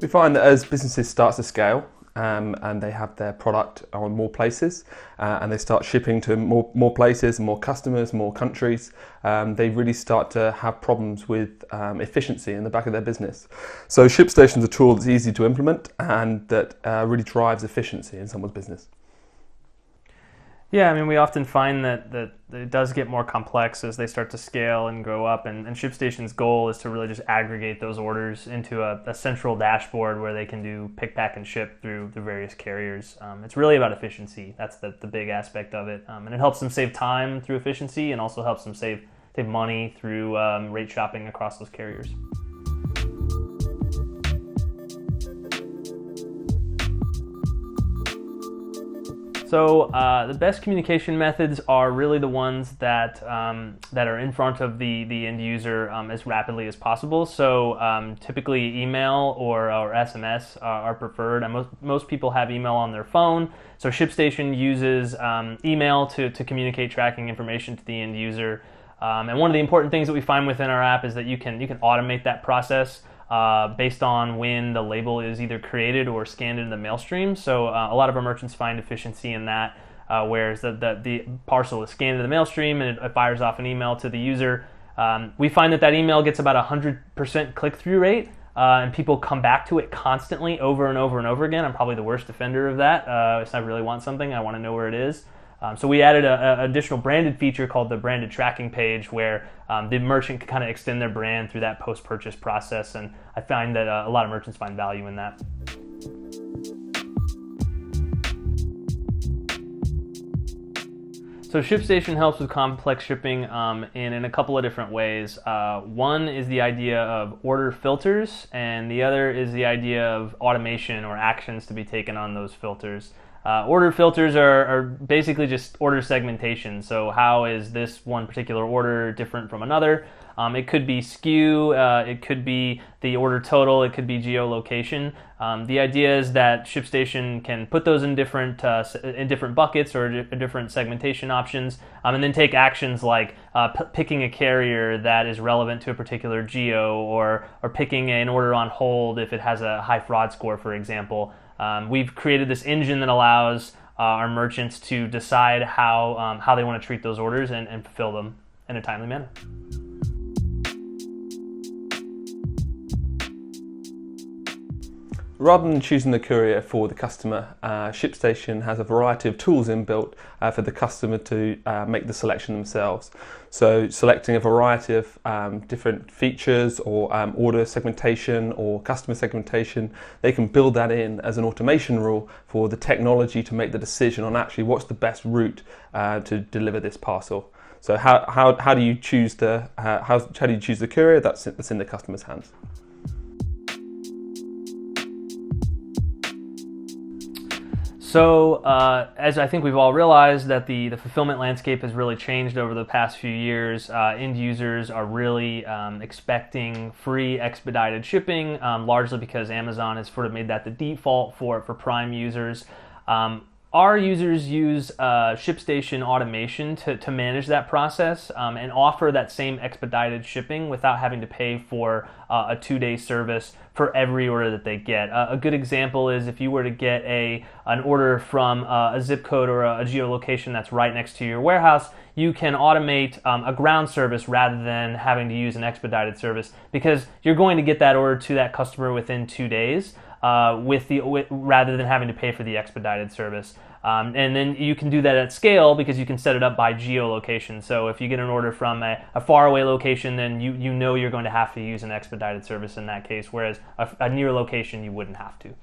We find that as businesses start to scale and they have their product on more places and they start shipping to more places, more customers, more countries, they really start to have problems with efficiency in the back of their business. So ShipStation is a tool that's easy to implement and that really drives efficiency in someone's business. Yeah, I mean, we often find that it does get more complex as they start to scale and grow up, and ShipStation's goal is to really just aggregate those orders into a central dashboard where they can do pick, pack, and ship through the various carriers. It's really about efficiency. That's the big aspect of it, and it helps them save time through efficiency and also helps them save money through rate shopping across those carriers. So the best communication methods are really the ones that are in front of the end user as rapidly as possible. So typically email or SMS are preferred. And most people have email on their phone. So ShipStation uses email to communicate tracking information to the end user. And one of the important things that we find within our app is that you can automate that process based on when the label is either created or scanned into the mail stream. So a lot of our merchants find efficiency in that, whereas the parcel is scanned into the mail stream and it fires off an email to the user. We find that email gets about 100% click-through rate, and people come back to it constantly over and over and over again. I'm probably the worst offender of that. If I really want something, I want to know where it is. So we added an additional branded feature called the branded tracking page where the merchant can kind of extend their brand through that post-purchase process, and I find that a lot of merchants find value in that. So ShipStation helps with complex shipping in a couple of different ways. One is the idea of order filters, and the other is the idea of automation or actions to be taken on those filters. Order filters are basically just order segmentation. So how is this one particular order different from another? It could be SKU, it could be the order total, it could be geolocation. The idea is that ShipStation can put those in different buckets or different segmentation options, and then take actions like picking a carrier that is relevant to a particular geo, or picking an order on hold if it has a high fraud score, for example. We've created this engine that allows our merchants to decide how they want to treat those orders and fulfill them in a timely manner. Rather than choosing the courier for the customer, ShipStation has a variety of tools inbuilt for the customer to make the selection themselves. So selecting a variety of different features or order segmentation or customer segmentation, they can build that in as an automation rule for the technology to make the decision on actually what's the best route to deliver this parcel. So how do you choose the courier? That's in the customer's hands. So as I think we've all realized that the fulfillment landscape has really changed over the past few years. End users are really expecting free expedited shipping, largely because Amazon has sort of made that the default for Prime users. Our users use ShipStation automation to manage that process and offer that same expedited shipping without having to pay for a 2-day service for every order that they get. A good example is if you were to get an order from a zip code or a geolocation that's right next to your warehouse, you can automate a ground service rather than having to use an expedited service, because you're going to get that order to that customer within 2 days. Rather than having to pay for the expedited service. And then you can do that at scale because you can set it up by geolocation. So if you get an order from a faraway location, then you know you're going to have to use an expedited service in that case, whereas a near location you wouldn't have to.